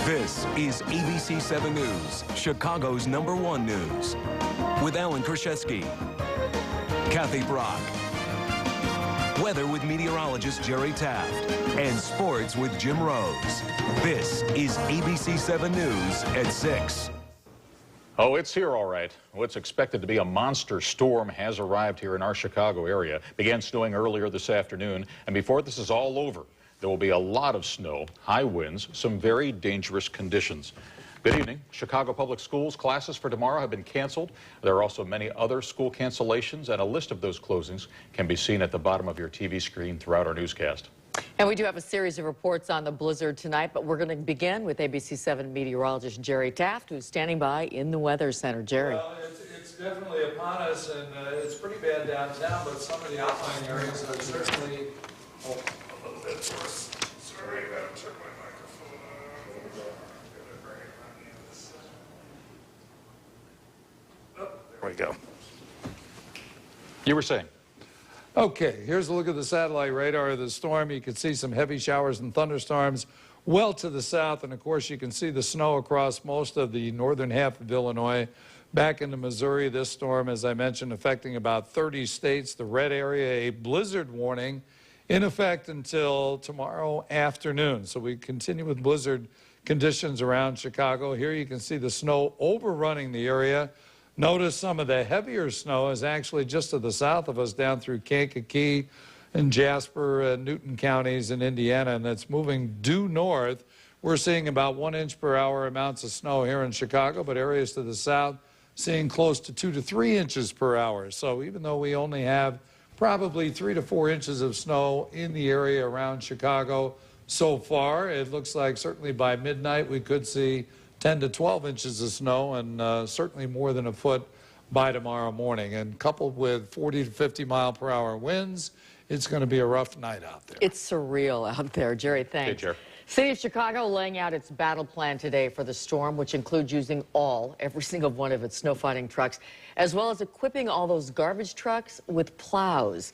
This is ABC 7 News, Chicago's #1 news. With Alan Kraszewski, Kathy Brock, weather with meteorologist Jerry Taft, and sports with Jim Rose. This is ABC 7 News at 6. Oh, it's here all right. What's expected to be a monster storm has arrived here in our Chicago area. Began snowing earlier this afternoon, and before this is all over, there will be a lot of snow, high winds, some very dangerous conditions. Good evening. Chicago Public Schools classes for tomorrow have been canceled. There are also many other school cancellations, and a list of those closings can be seen at the bottom of your TV screen throughout our newscast. And we do have a series of reports on the blizzard tonight, but we're going to begin with ABC 7 meteorologist Jerry Taft, who's standing by in the Weather Center. Jerry. Well, it's definitely upon us, and it's pretty bad downtown, but some of the outlying areas are certainly a little bit worse. Sorry, I gotta turn my microphone on. There we go. You were saying? Okay, here's a look at the satellite radar of the storm. You can see some heavy showers and thunderstorms well to the south, and of course you can see the snow across most of the northern half of Illinois. Back into Missouri, this storm, as I mentioned, affecting about 30 states. The red area, a blizzard warning in effect until tomorrow afternoon. So we continue with blizzard conditions around Chicago. Here you can see the snow overrunning the area. Notice some of the heavier snow is actually just to the south of us down through Kankakee and Jasper and Newton counties in Indiana, and that's moving due north. We're seeing about 1 inch per hour amounts of snow here in Chicago, but areas to the south seeing close to 2 to 3 inches per hour. So even though we only have probably 3 to 4 inches of snow in the area around Chicago so far, it looks like certainly by midnight we could see 10 to 12 inches of snow, and certainly more than a foot by tomorrow morning. And coupled with 40 to 50 mile per hour winds, it's going to be a rough night out there. It's surreal out there. Jerry, thanks. Hey, Jerry. City of Chicago laying out its battle plan today for the storm, which includes using every single one of its snow fighting trucks, as well as equipping all those garbage trucks with plows.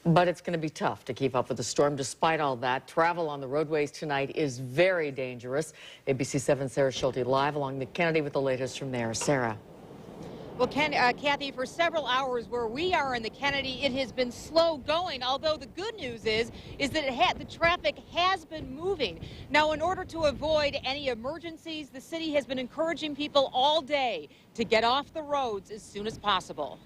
But it's going to be tough to keep up with the storm. Despite all that, travel on the roadways tonight is very dangerous. ABC 7's Sarah Schulte live along the Kennedy with the latest from there. Sarah. Well, Kathy, for several hours where we are in the Kennedy, it has been slow going, although the good news is that the traffic has been moving. Now, in order to avoid any emergencies, the city has been encouraging people all day to get off the roads as soon as possible.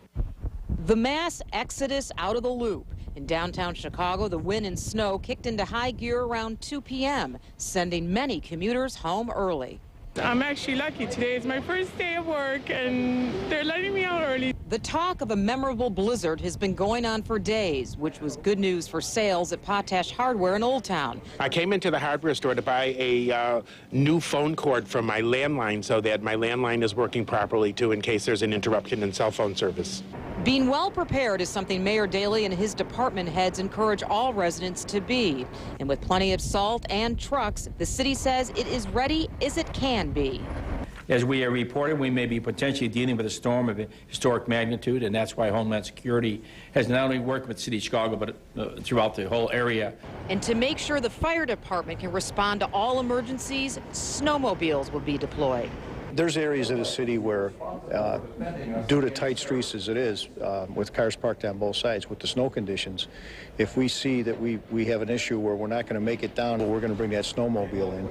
The mass exodus out of the loop. In downtown Chicago, the wind and snow kicked into high gear around 2 p.m., sending many commuters home early. I'm actually lucky. Today is my first day of work, and they're letting me out early. The talk of a memorable blizzard has been going on for days, which was good news for sales at Potash Hardware in Old Town. I came into the hardware store to buy a new phone cord for my landline so that my landline is working properly, too, in case there's an interruption in cell phone service. Being well prepared is something Mayor Daley and his department heads encourage all residents to be. And with plenty of salt and trucks, the city says it is ready as it can be. As we have reported, we may be potentially dealing with a storm of historic magnitude, and that's why Homeland Security has not only worked with the City of Chicago, but throughout the whole area. And to make sure the fire department can respond to all emergencies, snowmobiles will be deployed. There's areas of the city where, due to tight streets as it is, with cars parked on both sides, with the snow conditions, if we see that we have an issue where we're not going to make it down, we're going to bring that snowmobile in.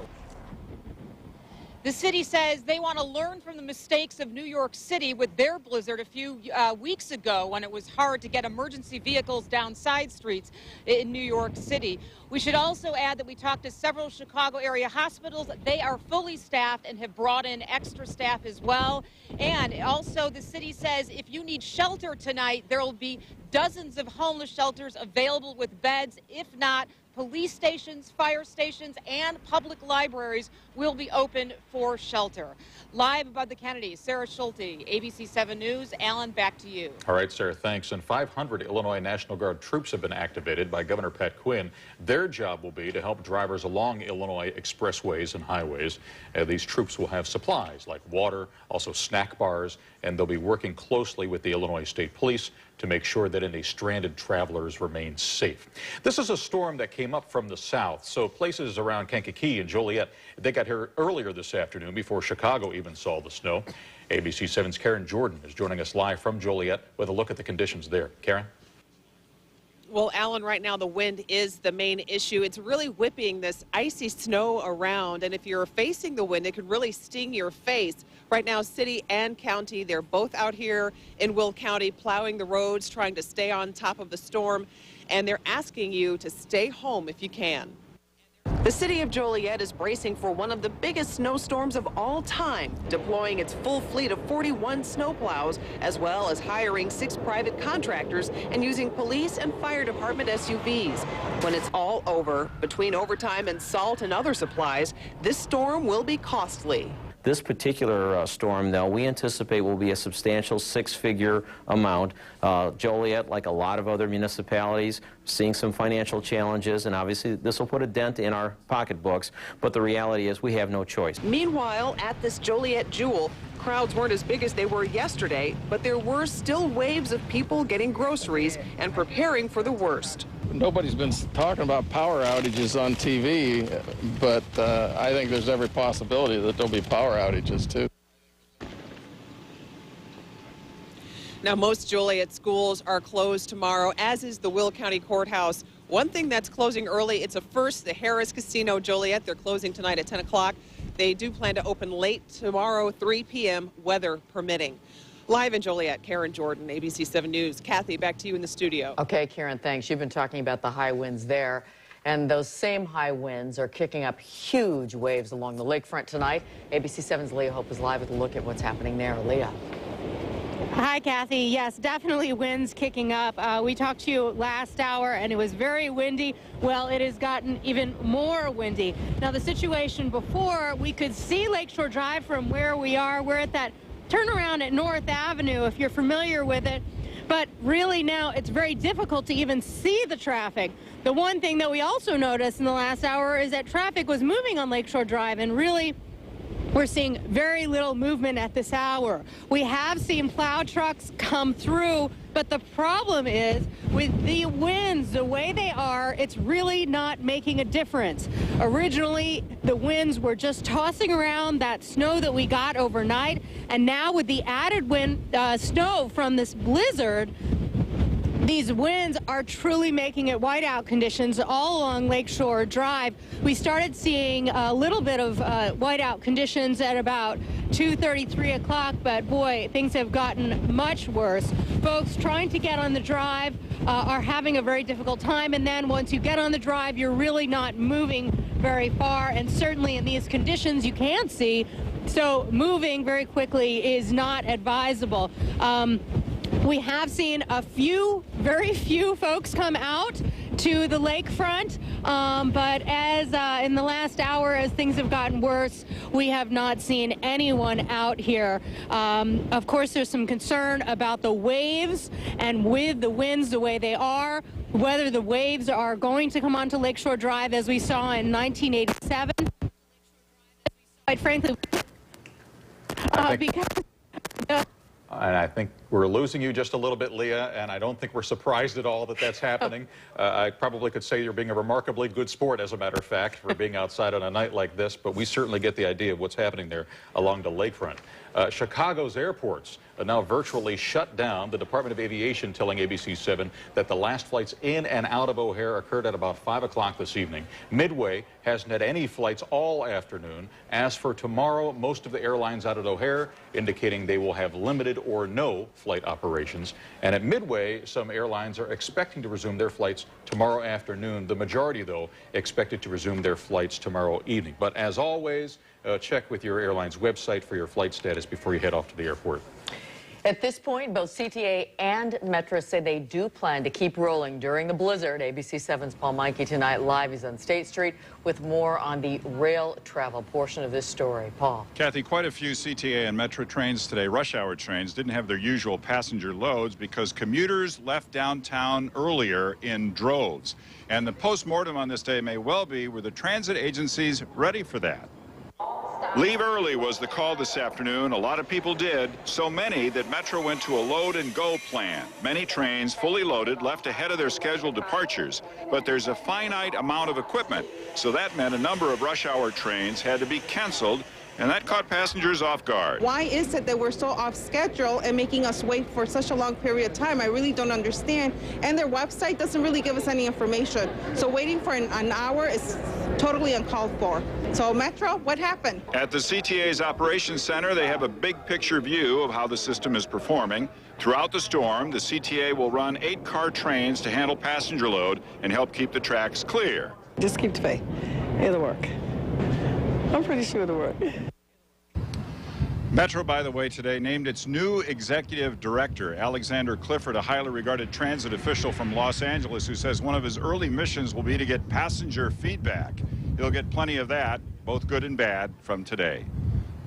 The city says they want to learn from the mistakes of New York City with their blizzard a few weeks ago when it was hard to get emergency vehicles down side streets in New York City. We should also add that we talked to several Chicago area hospitals. They are fully staffed and have brought in extra staff as well. And also the city says if you need shelter tonight, there will be dozens of homeless shelters available with beds. If not, police stations, fire stations, and public libraries will be open for shelter. Live above the Kennedy, Sarah Schulte, ABC 7 News. Alan, back to you. All right, Sarah, thanks. And 500 Illinois National Guard troops have been activated by Governor Pat Quinn. Their job will be to help drivers along Illinois expressways and highways. These troops will have supplies like water, also snack bars, and they'll be working closely with the Illinois State Police to make sure that any stranded travelers remain safe. This is a storm that came came up from the south. So places around Kankakee and Joliet, they got here earlier this afternoon before Chicago even saw the snow. ABC 7's Karen Jordan is joining us live from Joliet with a look at the conditions there. Karen? Well, Alan, right now the wind is the main issue. It's really whipping this icy snow around, and if you're facing the wind, it could really sting your face. Right now, city and county, they're both out here in Will County plowing the roads, trying to stay on top of the storm, and they're asking you to stay home if you can. The city of Joliet is bracing for one of the biggest snowstorms of all time, deploying its full fleet of 41 snowplows, as well as hiring 6 private contractors and using police and fire department SUVs. When it's all over, between overtime and salt and other supplies, this storm will be costly. This particular storm, though, we anticipate will be a substantial 6-figure amount. Joliet, like a lot of other municipalities, seeing some financial challenges, and obviously this will put a dent in our pocketbooks, but the reality is we have no choice. Meanwhile, at this Joliet Jewel, crowds weren't as big as they were yesterday, but there were still waves of people getting groceries and preparing for the worst. Nobody's been talking about power outages on TV, but I think there's every possibility that there'll be power outages too. Now, most Joliet schools are closed tomorrow, as is the Will County Courthouse. One thing that's closing early, it's a first, the Harris Casino Joliet. They're closing tonight at 10 o'clock. They do plan to open late tomorrow, 3 p.m., weather permitting. Live in Joliet, Karen Jordan, ABC 7 News. Kathy, back to you in the studio. Okay, Karen, thanks. You've been talking about the high winds there, and those same high winds are kicking up huge waves along the lakefront tonight. ABC 7's Leah Hope is live with a look at what's happening there. Leah. Hi, Kathy. Yes, definitely winds kicking up. We talked to you last hour, and it was very windy. Well, it has gotten even more windy. Now, the situation before, we could see Lakeshore Drive from where we are. We're at that turnaround at North Avenue, if you're familiar with it. But really now, it's very difficult to even see the traffic. The one thing that we also noticed in the last hour is that traffic was moving on Lakeshore Drive, and really, we're seeing very little movement at this hour. We have seen plow trucks come through, but the problem is with the winds the way they are, it's really not making a difference. Originally, the winds were just tossing around that snow that we got overnight, and now with the added wind, snow from this blizzard, these winds are truly making it whiteout conditions all along Lakeshore Drive. We started seeing a little bit of whiteout conditions at about 2:30, 3 o'clock, but boy, things have gotten much worse. Folks trying to get on the drive are having a very difficult time, and then once you get on the drive, you're really not moving very far, and certainly in these conditions you can't see, so moving very quickly is not advisable. We have seen very few folks come out to the lakefront, but as in the last hour, as things have gotten worse, we have not seen anyone out here. Of course, there's some concern about the waves, and with the winds the way they are, whether the waves are going to come onto Lakeshore Drive as we saw in 1987. Quite frankly, And I think we're losing you just a little bit, Leah, and I don't think we're surprised at all that that's happening. I probably could say you're being a remarkably good sport, as a matter of fact, for being outside on a night like this, but we certainly get the idea of what's happening there along the lakefront. Chicago's airports are now virtually shut down. The Department of Aviation telling ABC 7 that the last flights in and out of O'Hare occurred at about 5 o'clock this evening. Midway hasn't had any flights all afternoon. As for tomorrow, most of the airlines out at O'Hare indicating they will have limited or no flight operations. And at Midway, some airlines are expecting to resume their flights tomorrow afternoon. The majority, though, expected to resume their flights tomorrow evening. But as always, check with your airline's website for your flight status before you head off to the airport. At this point, both CTA and Metro say they do plan to keep rolling during the blizzard. ABC 7's Paul Meinke tonight live. He's on State Street with more on the rail travel portion of this story. Paul. Kathy, quite a few CTA and Metro trains today, rush hour trains, didn't have their usual passenger loads because commuters left downtown earlier in droves. And the postmortem on this day may well be, were the transit agencies ready for that? Leave early was the call this afternoon. A lot of people did, so many that Metro went to a load and go plan. Many trains fully loaded left ahead of their scheduled departures, but there's a finite amount of equipment, so that meant a number of rush hour trains had to be canceled, and that caught passengers off guard. Why is it that we're so off schedule and making us wait for such a long period of time? I really don't understand. And their website doesn't really give us any information. So waiting for an hour is totally uncalled for. So Metro, what happened? At the CTA's Operations Center, they have a big picture view of how the system is performing. Throughout the storm, the CTA will run 8-car trains to handle passenger load and help keep the tracks clear. Just keep the faith. It'll work. I'm pretty sure it'll work. Metro, by the way, today named its new executive director, Alexander Clifford, a highly regarded transit official from Los Angeles who says one of his early missions will be to get passenger feedback. He'll get plenty of that, both good and bad, from today.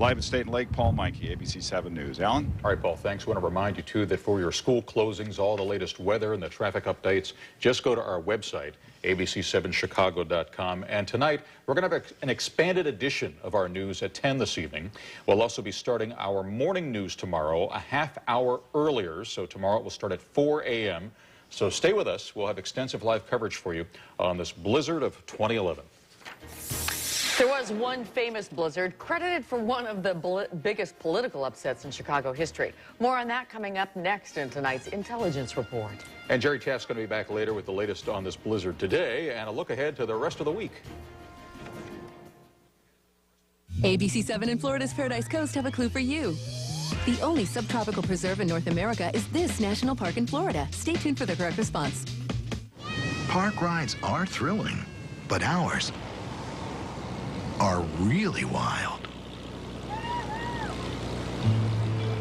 Live at State and Lake, Paul Meinke, ABC 7 News. Alan? All right, Paul, thanks. I want to remind you, too, that for your school closings, all the latest weather and the traffic updates, just go to our website, abc7chicago.com. And tonight, we're going to have an expanded edition of our news at 10 this evening. We'll also be starting our morning news tomorrow a half hour earlier. So tomorrow it will start at 4 a.m. So stay with us. We'll have extensive live coverage for you on this blizzard of 2011. There was one famous blizzard credited for one of the biggest political upsets in Chicago history. More on that coming up next in tonight's Intelligence Report. And Jerry Taft's going to be back later with the latest on this blizzard today and a look ahead to the rest of the week. ABC 7 and Florida's Paradise Coast have a clue for you. The only subtropical preserve in North America is this national park in Florida. Stay tuned for the correct response. Park rides are thrilling, but ours are really wild.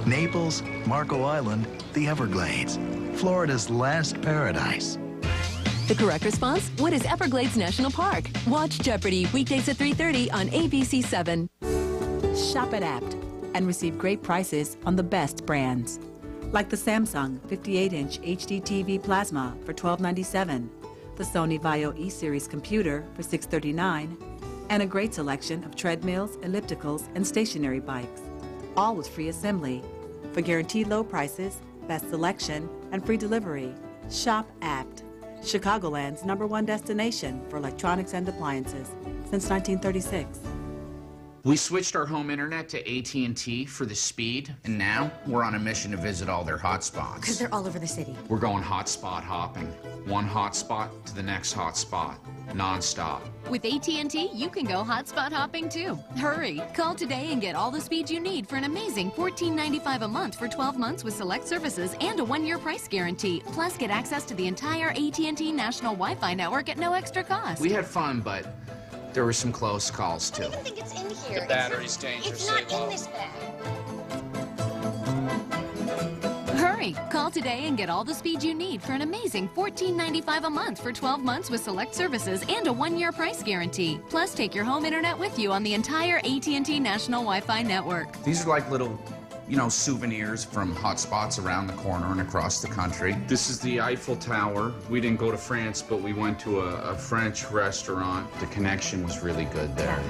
Naples, Marco Island, the Everglades, Florida's last paradise. The correct response? What is Everglades National Park? Watch Jeopardy! Weekdays at 3:30 on ABC 7. Shop at Apt and receive great prices on the best brands. Like the Samsung 58-inch HD TV Plasma for $12.97, the Sony Vaio E-Series computer for $6.39, and a great selection of treadmills, ellipticals, and stationary bikes, all with free assembly. For guaranteed low prices, best selection, and free delivery, shop Apt, Chicagoland's #1 destination for electronics and appliances since 1936. We switched our home internet to AT&T for the speed, and now we're on a mission to visit all their hotspots. Because they're all over the city. We're going hotspot hopping. One hotspot to the next hotspot, non-stop. With AT&T, you can go hotspot hopping too. Hurry! Call today and get all the speed you need for an amazing $14.95 a month for 12 months with select services and a 1-year price guarantee. Plus, get access to the entire AT&T national Wi-Fi network at no extra cost. We had fun, but there were some close calls too. I don't think it's in here. The battery's dangerously It's not in this bag. Hurry! Call today and get all the speed you need for an amazing $14.95 a month for 12 months with select services and a 1-year price guarantee. Plus, take your home internet with you on the entire AT&T national Wi-Fi network. These are like little, souvenirs from hotspots around the corner and across the country. This is the Eiffel Tower. We didn't go to France, but we went to a French restaurant. The connection was really good there.